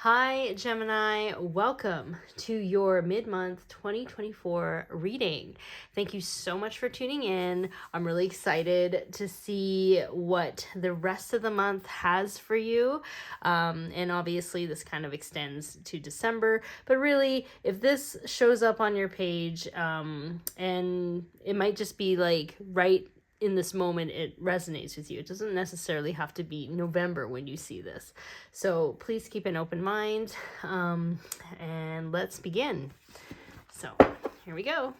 Hi, Gemini. Welcome to your mid-month 2024 reading. Thank you so much for tuning in. I'm really excited to see what the rest of the month has for you. And obviously, this kind of extends to December. But really, if this shows up on your page, and it might just be like right in this moment it resonates with you. It doesn't necessarily have to be November when you see this. So please keep an open mind, and let's begin. So here we go.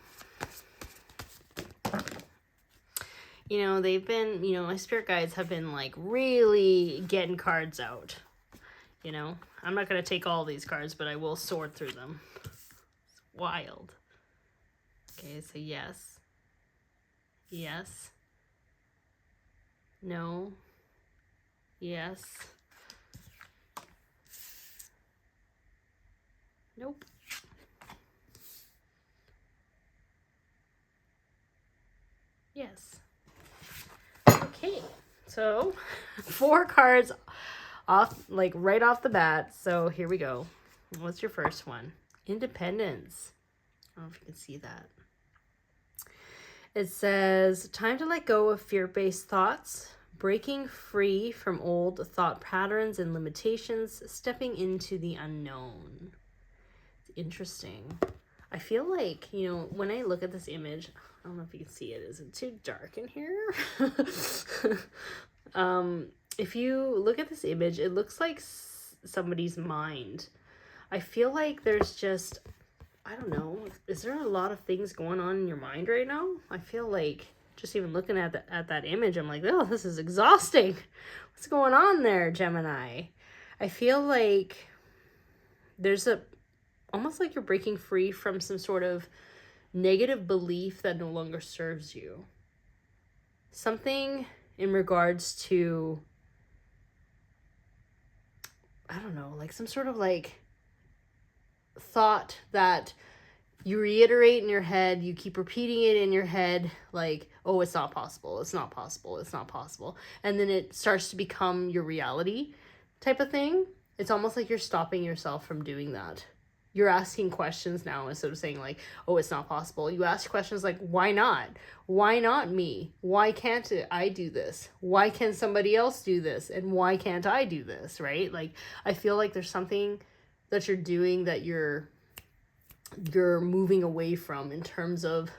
They've been, my spirit guides have been like really getting cards out. I'm not going to take all these cards, but I will sort through them. It's wild. Okay, so yes. Yes. No. Yes. Nope. Yes. Okay, so 4 cards off, like right off the bat. So here we go. What's your first one? Independence. I don't know if you can see that. It says, time to let go of fear-based thoughts, breaking free from old thought patterns and limitations, stepping into the unknown. It's interesting. I feel like, when I look at this image, I don't know if you can see it. Is it too dark in here? If you look at this image, it looks like somebody's mind. I feel like there's just, I don't know, is there a lot of things going on in your mind right now? I feel like just even looking at that image, I'm like, oh, this is exhausting. What's going on there, Gemini? I feel like there's almost like you're breaking free from some sort of negative belief that no longer serves you. Something in regards to, I don't know, like some sort of like thought that you reiterate in your head, you keep repeating it in your head, like, oh, it's not possible, it's not possible, it's not possible. And then it starts to become your reality type of thing. It's almost like you're stopping yourself from doing that. You're asking questions now instead of saying like, oh, it's not possible. You ask questions like, why not? Why not me? Why can't I do this? Why can somebody else do this? And why can't I do this, right? Like, I feel like there's something that you're doing that you're moving away from in terms of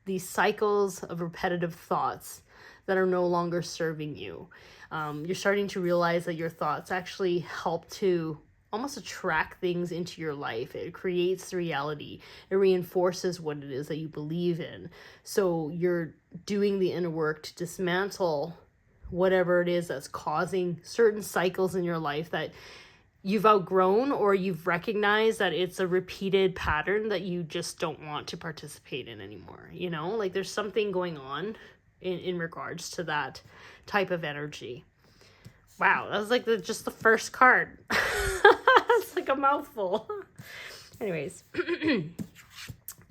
these cycles of repetitive thoughts that are no longer serving you. You're starting to realize that your thoughts actually help to almost attract things into your life. It creates reality. It reinforces what it is that you believe in. So you're doing the inner work to dismantle whatever it is that's causing certain cycles in your life that you've outgrown, or you've recognized that it's a repeated pattern that you just don't want to participate in anymore. Like there's something going on in regards to that type of energy. Wow, that was like just the first card. It's like a mouthful. Anyways, did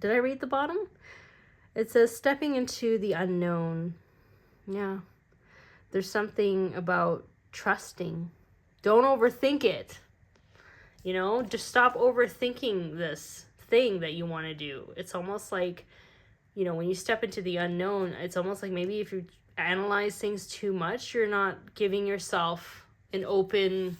I read the bottom? It says stepping into the unknown. Yeah, there's something about trusting. Don't overthink it. Just stop overthinking this thing that you want to do. It's almost like, when you step into the unknown, it's almost like maybe if you analyze things too much, you're not giving yourself an open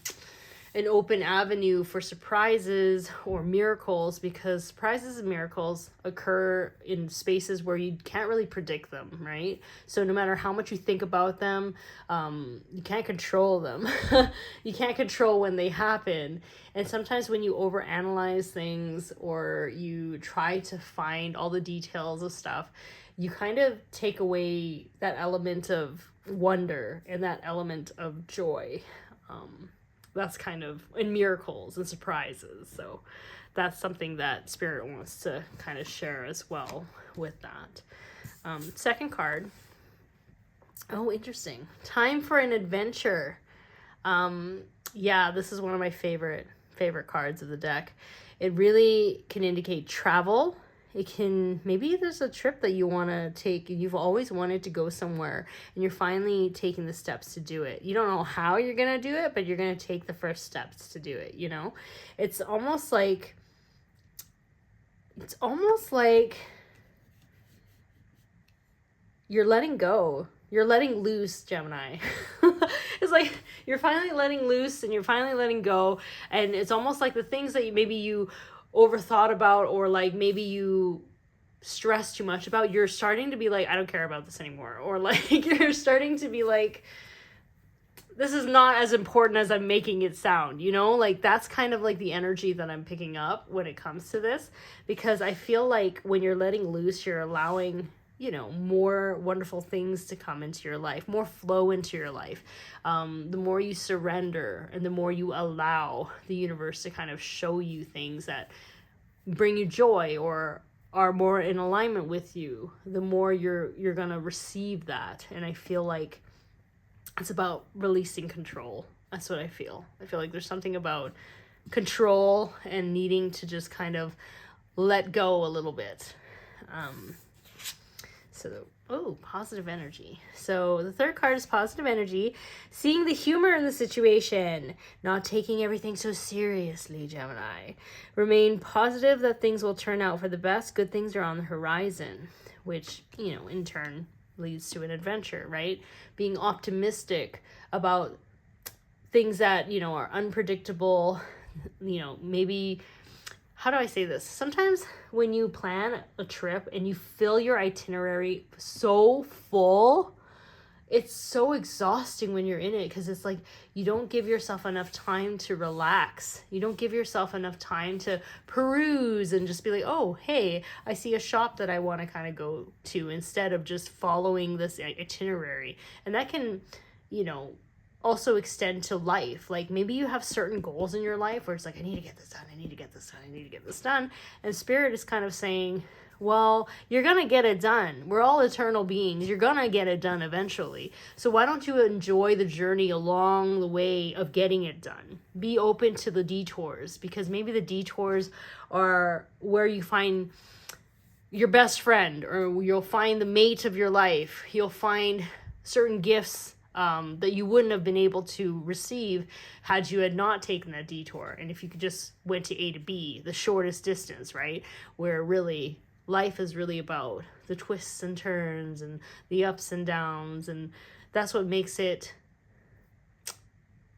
avenue for surprises or miracles, because surprises and miracles occur in spaces where you can't really predict them, right? So no matter how much you think about them, you can't control them. You can't control when they happen. And sometimes when you overanalyze things or you try to find all the details of stuff, you kind of take away that element of wonder and that element of joy. That's kind of in miracles and surprises. So that's something that Spirit wants to kind of share as well with that. Second card. Oh, interesting. Time for an adventure. Yeah, this is one of my favorite cards of the deck. It really can indicate travel maybe there's a trip that you want to take and you've always wanted to go somewhere and you're finally taking the steps to do it. You don't know how you're going to do it, but you're going to take the first steps to do it, you know? It's almost like you're letting go. You're letting loose, Gemini. It's like you're finally letting loose and you're finally letting go. And it's almost like the things that maybe you overthought about, or like maybe you stress too much about, you're starting to be like, I don't care about this anymore. Or like you're starting to be like, this is not as important as I'm making it sound, you know? Like that's kind of like the energy that I'm picking up when it comes to this, because I feel like when you're letting loose, you're allowing, you know, more wonderful things to come into your life, more flow into your life. The more you surrender and the more you allow the universe to kind of show you things that bring you joy or are more in alignment with you, the more you're gonna receive that. And I feel like it's about releasing control. That's what I feel. I feel like there's something about control and needing to just kind of let go a little bit. Positive energy. So the third card is positive energy, seeing the humor in the situation, not taking everything so seriously, Gemini. Remain positive that things will turn out for the best. Good things are on the horizon, which, you know, in turn leads to an adventure, right? Being optimistic about things that, you know, are unpredictable, you know, maybe, how do I say this? Sometimes when you plan a trip and you fill your itinerary so full, it's so exhausting when you're in it, because it's like you don't give yourself enough time to relax. You don't give yourself enough time to peruse and just be like, oh, hey, I see a shop that I want to kind of go to, instead of just following this itinerary. And that can, you know, also extend to life. Like maybe you have certain goals in your life where it's like, I need to get this done, I need to get this done, I need to get this done. And Spirit is kind of saying, well, you're gonna get it done. We're all eternal beings. You're gonna get it done eventually. So why don't you enjoy the journey along the way of getting it done? Be open to the detours, because maybe the detours are where you find your best friend, or you'll find the mate of your life. You'll find certain gifts that you wouldn't have been able to receive had you had not taken that detour. And if you could just went to A to B, the shortest distance, right? Where really life is really about the twists and turns and the ups and downs. And that's what makes it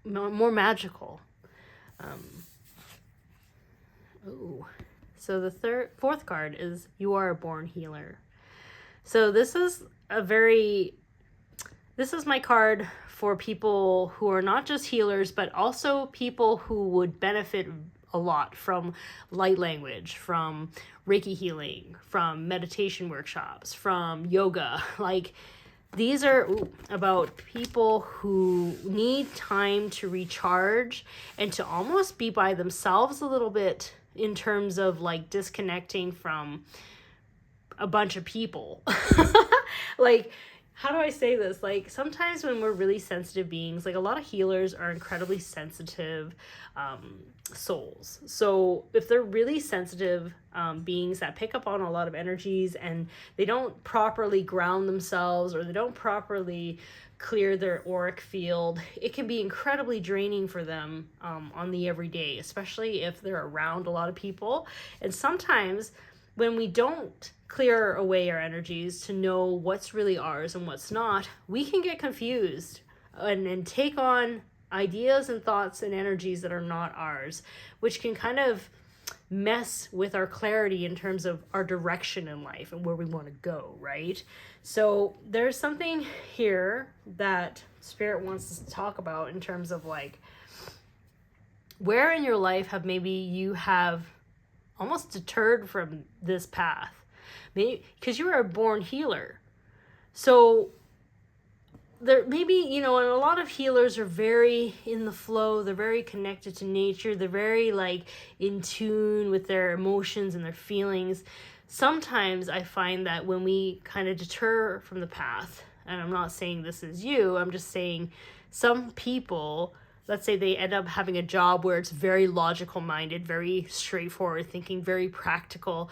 more magical. So the fourth card is you are a born healer. So this is my card for people who are not just healers, but also people who would benefit a lot from light language, from Reiki healing, from meditation workshops, from yoga. Like these are about people who need time to recharge and to almost be by themselves a little bit, in terms of like disconnecting from a bunch of people. Like, how do I say this? Like sometimes when we're really sensitive beings, like a lot of healers are incredibly sensitive souls. So if they're really sensitive beings that pick up on a lot of energies and they don't properly ground themselves, or they don't properly clear their auric field, it can be incredibly draining for them on the everyday, especially if they're around a lot of people. And sometimes when we don't clear away our energies to know what's really ours and what's not, we can get confused and take on ideas and thoughts and energies that are not ours, which can kind of mess with our clarity in terms of our direction in life and where we want to go, right? So there's something here that Spirit wants us to talk about in terms of like, where in your life have maybe you have almost deterred from this path? Maybe because you are a born healer. So there maybe, you know, and a lot of healers are very in the flow, they're very connected to nature, they're very like in tune with their emotions and their feelings. Sometimes I find that when we kind of deter from the path, and I'm not saying this is you, I'm just saying some people, let's say they end up having a job where it's very logical minded, very straightforward thinking, very practical.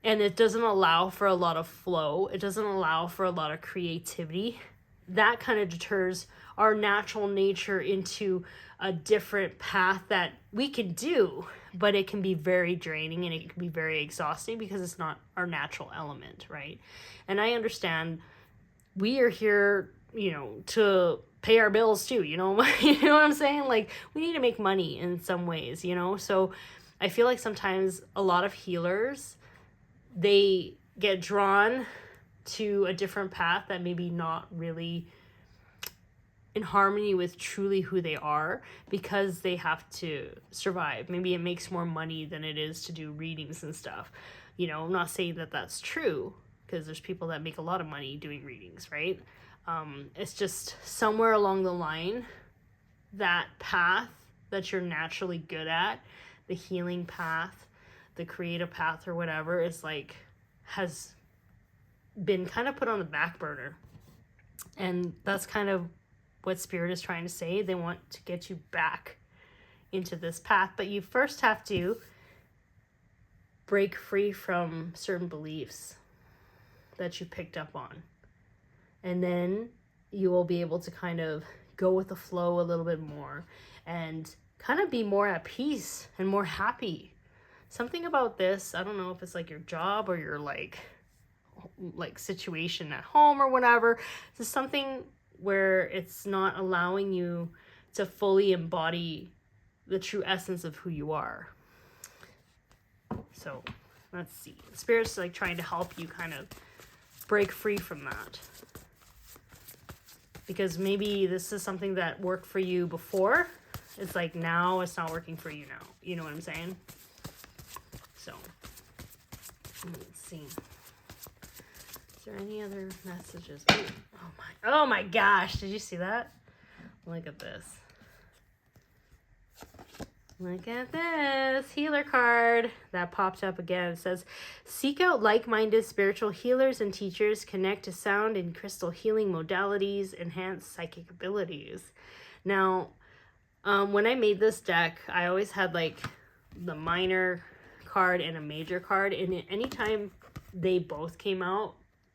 and it doesn't allow for a lot of flow. It doesn't allow for a lot of creativity. That kind of deters our natural nature into a different path that we can do, but it can be very draining and it can be very exhausting because it's not our natural element, right? And I understand we are here, you know, to pay our bills too, you know, you know what I'm saying? Like, we need to make money in some ways, you know? So I feel like sometimes a lot of healers, they get drawn to a different path that maybe not really in harmony with truly who they are because they have to survive. Maybe it makes more money than it is to do readings and stuff. You know, I'm not saying that that's true because there's people that make a lot of money doing readings, right? It's just somewhere along the line, that path that you're naturally good at, the healing path, the creative path or whatever, is like, has been kind of put on the back burner. And that's kind of what Spirit is trying to say. They want to get you back into this path, but you first have to break free from certain beliefs that you picked up on. And then you will be able to kind of go with the flow a little bit more and kind of be more at peace and more happy. Something about this, I don't know if it's like your job or your like situation at home or whatever. It's something where it's not allowing you to fully embody the true essence of who you are. So let's see. Spirit's like trying to help you kind of break free from that. Because maybe this is something that worked for you before. It's like now it's not working for you now. You know what I'm saying? So let's see. Is there any other messages? Oh my gosh. Did you see that? Look at this. Look at this healer card that popped up again. It says, seek out like-minded spiritual healers and teachers, connect to sound and crystal healing modalities, enhance psychic abilities. Now, when I made this deck, I always had like the minor card and a major card. And anytime they both came out,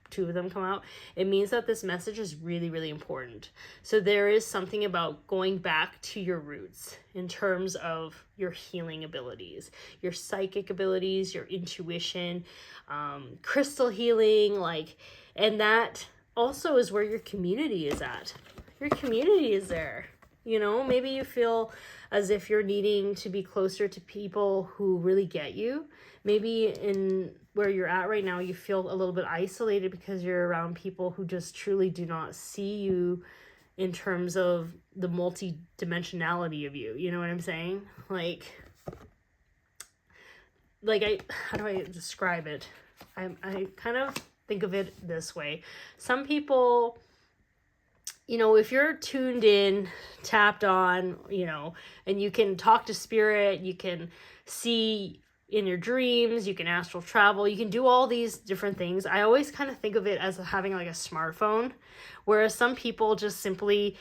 two of them come out, it means that this message is really, really important. So there is something about going back to your roots in terms of your healing abilities, your psychic abilities, your intuition, crystal healing, like, and that also is where your community is at. Your community is there. You know, maybe you feel as if you're needing to be closer to people who really get you. Maybe in where you're at right now, you feel a little bit isolated because you're around people who just truly do not see you in terms of the multi-dimensionality of you. You know what I'm saying? Like how do I describe it? I kind of think of it this way. Some people, you know, if you're tuned in, tapped on, you know, and you can talk to spirit, you can see in your dreams, you can astral travel, you can do all these different things. I always kind of think of it as having like a smartphone, whereas some people just simply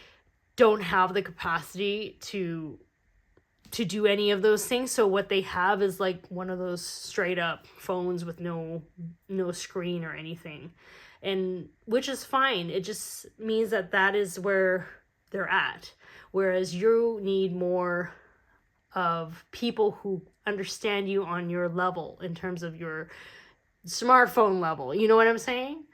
don't have the capacity to do any of those things. So what they have is like one of those straight up phones with no screen or anything. And which is fine. It just means that is where they're at. Whereas you need more of people who understand you on your level in terms of your smartphone level. You know what I'm saying?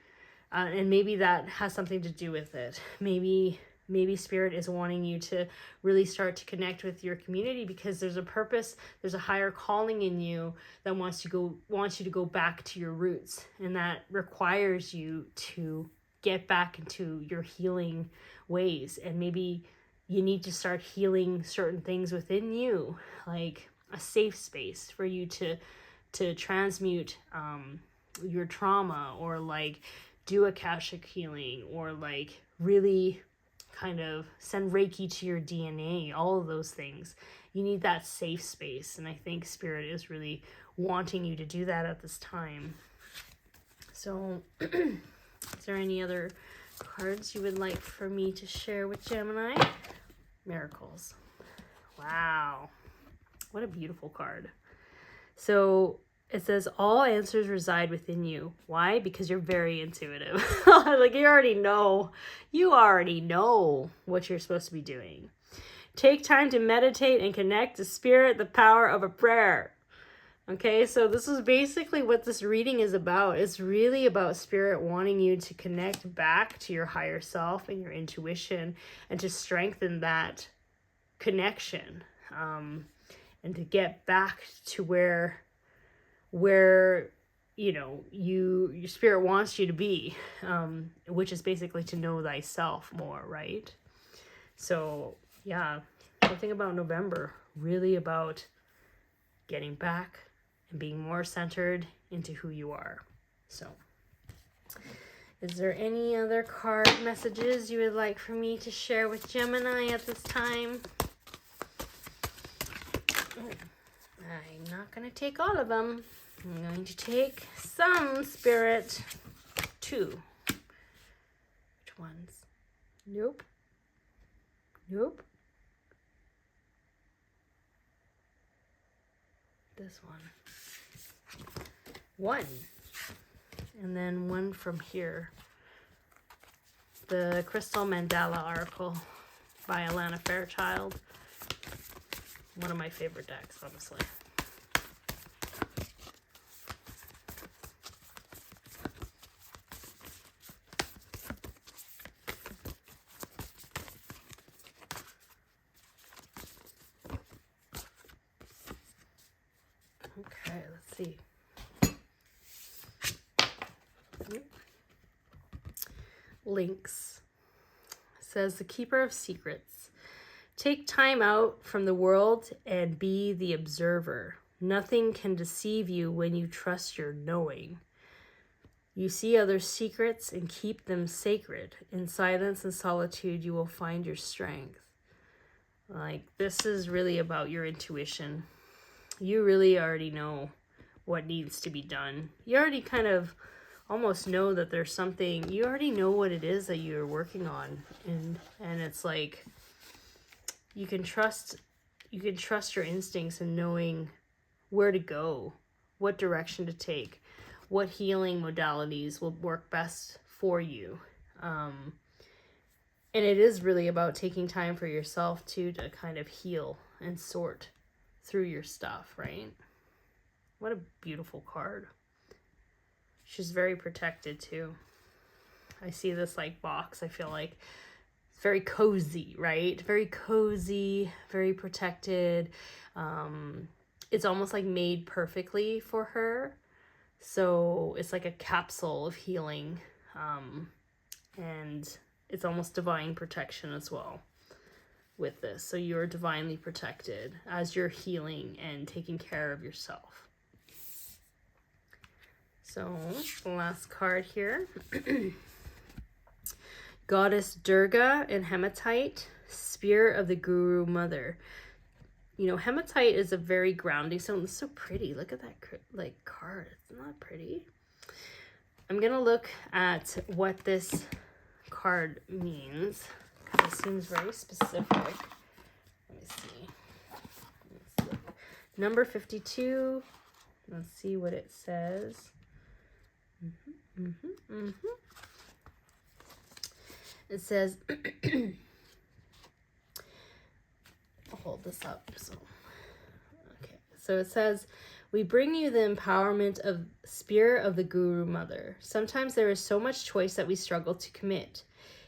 And maybe that has something to do with it. Maybe Spirit is wanting you to really start to connect with your community because there's a purpose, there's a higher calling in you that wants you to go back to your roots, and that requires you to get back into your healing ways. And maybe you need to start healing certain things within you, like a safe space for you to transmute your trauma, or like do Akashic healing, or like really kind of send Reiki to your DNA, all of those things. You need that safe space, and I think Spirit is really wanting you to do that at this time. So is there any other cards you would like for me to share with Gemini? Miracles. Wow. What a beautiful card. So it says all answers reside within you. Why? Because you're very intuitive. Like you already know what you're supposed to be doing. Take time to meditate and connect to spirit, the power of a prayer. Okay, so this is basically what this reading is about. It's really about spirit wanting you to connect back to your higher self and your intuition and to strengthen that connection, and to get back to where you know your spirit wants you to be, which is basically to know thyself more, right? So yeah, something about November, really about getting back and being more centered into who you are. So is there any other card messages you would like for me to share with Gemini at this time? I'm not going to take all of them. I'm going to take some, Spirit. 2. Which ones? Nope. Nope. This one. 1. And then 1 from here. The Crystal Mandala article by Alana Fairchild. One of my favorite decks, honestly. Okay, let's see. Links. It says the Keeper of Secrets. Take time out from the world and be the observer. Nothing can deceive you when you trust your knowing. You see others' secrets and keep them sacred. In silence and solitude, you will find your strength. Like, this is really about your intuition. You really already know what needs to be done. You already kind of almost know that there's something, you already know what it is that you're working on. And it's like, you can trust your instincts and knowing where to go, what direction to take, what healing modalities will work best for you. And it is really about taking time for yourself too, to kind of heal and sort through your stuff, right? What a beautiful card. She's very protected too. I see this like box, I feel like it's very cozy, right? Very cozy, very protected. It's almost like made perfectly for her. So it's like a capsule of healing. And it's almost divine protection as well with this. So you're divinely protected as you're healing and taking care of yourself. So the last card here. Goddess Durga and Hematite, Spear of the Guru Mother. You know, hematite is a very grounding stone. It's so pretty. Look at that like card. It's not pretty. I'm going to look at what this card means, because it seems very specific. Let me see. Let's look. Number 52. Let's see what it says. It says, I'll hold this up. So it says, we bring you the empowerment of Spear of the Guru Mother. Sometimes there is so much choice that we struggle to commit.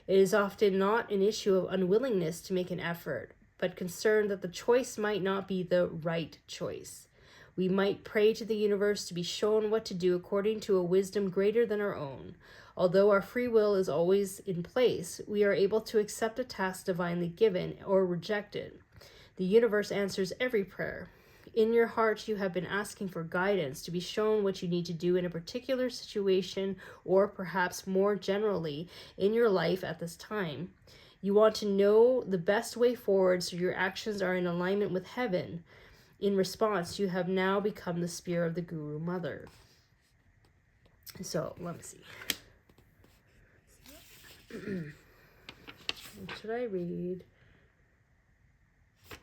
It is often not an issue of unwillingness to make an effort, but concern that the choice might not be the right choice. We might pray to the universe to be shown what to do according to a wisdom greater than our own. Although our free will is always in place, we are able to accept a task divinely given or reject it. The universe answers every prayer. In your heart, you have been asking for guidance to be shown what you need to do in a particular situation, or perhaps more generally in your life at this time. You want to know the best way forward so your actions are in alignment with heaven. In response, you have now become the Spear of the Guru Mother. So, let me see. What should I read?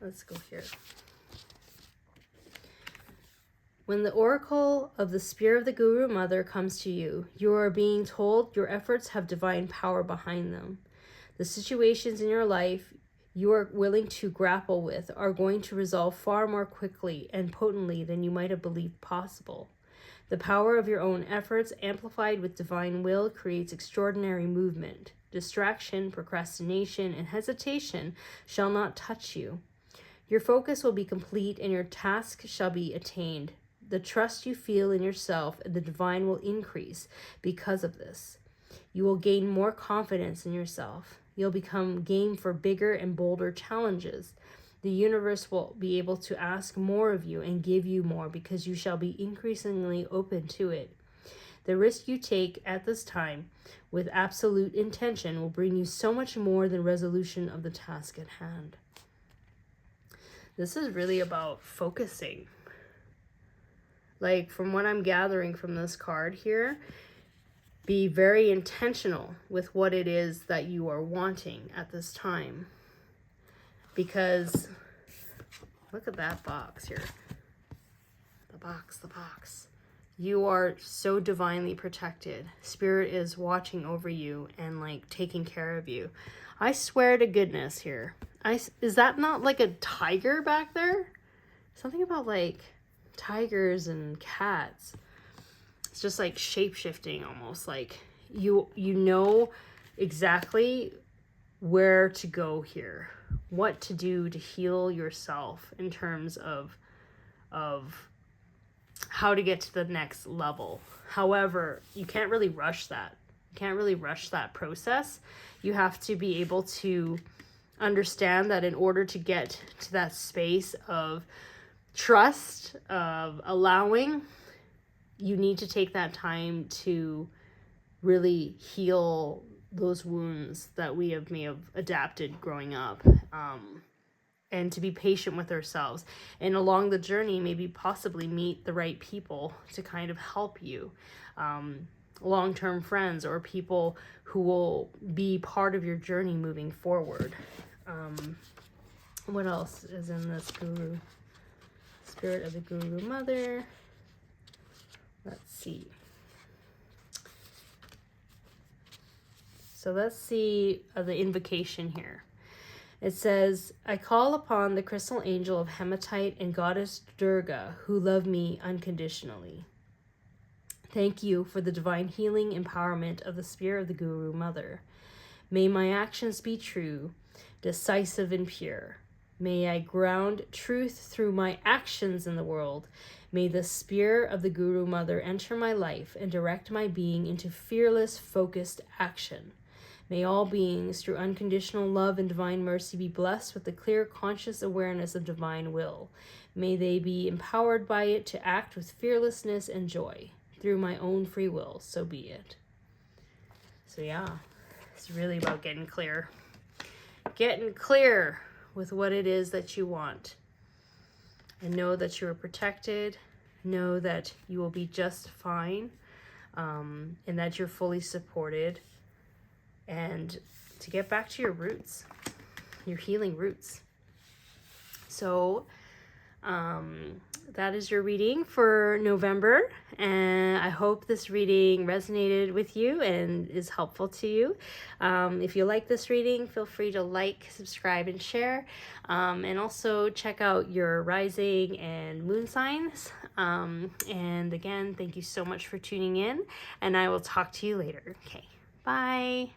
Let's go here. When the oracle of the spirit of the Guru Mother comes to you, you are being told your efforts have divine power behind them. The situations in your life you are willing to grapple with are going to resolve far more quickly and potently than you might have believed possible. The power of your own efforts, amplified with divine will, creates extraordinary movement. Distraction, procrastination, and hesitation shall not touch you. Your focus will be complete and your task shall be attained. The trust you feel in yourself and the divine will increase because of this. You will gain more confidence in yourself. You'll become game for bigger and bolder challenges. The universe will be able to ask more of you and give you more because you shall be increasingly open to it. The risk you take at this time with absolute intention will bring you so much more than resolution of the task at hand. This is really about focusing. Like, from what I'm gathering from this card here, be very intentional with what it is that you are wanting at this time. Because, look at that box here. The box. You are so divinely protected. Spirit is watching over you and, like, taking care of you. I swear to goodness here. Is that not like a tiger back there? Something about, like, tigers and cats. It's just like shape-shifting almost. Like you know exactly where to go here, what to do to heal yourself in terms of how to get to the next level. However, you can't really rush that. You can't really rush that process. You have to be able to understand that in order to get to that space of trust, of allowing, you need to take that time to really heal those wounds that we may have adapted growing up, and to be patient with ourselves. And along the journey, maybe possibly meet the right people to kind of help you, long-term friends or people who will be part of your journey moving forward. What else is in this Guru? Spirit of the Guru Mother. Let's see. So let's see the invocation here. It says, I call upon the crystal angel of hematite and goddess Durga who love me unconditionally. Thank you for the divine healing empowerment of the spirit of the Guru Mother. May my actions be true, decisive and pure. May I ground truth through my actions in the world. May the spirit of the Guru Mother enter my life and direct my being into fearless, focused action. May all beings, through unconditional love and divine mercy, be blessed with the clear, conscious awareness of divine will. May they be empowered by it to act with fearlessness and joy. Through my own free will, so be it. So yeah, it's really about getting clear. Getting clear with what it is that you want. And know that you are protected. Know that you will be just fine. And that you're fully supported. And to get back to your roots. Your healing roots. So, that is your reading for November. And I hope this reading resonated with you and is helpful to you. If you like this reading, feel free to like, subscribe, and share. And also check out your rising and moon signs. And again, thank you so much for tuning in. And I will talk to you later. Okay, bye.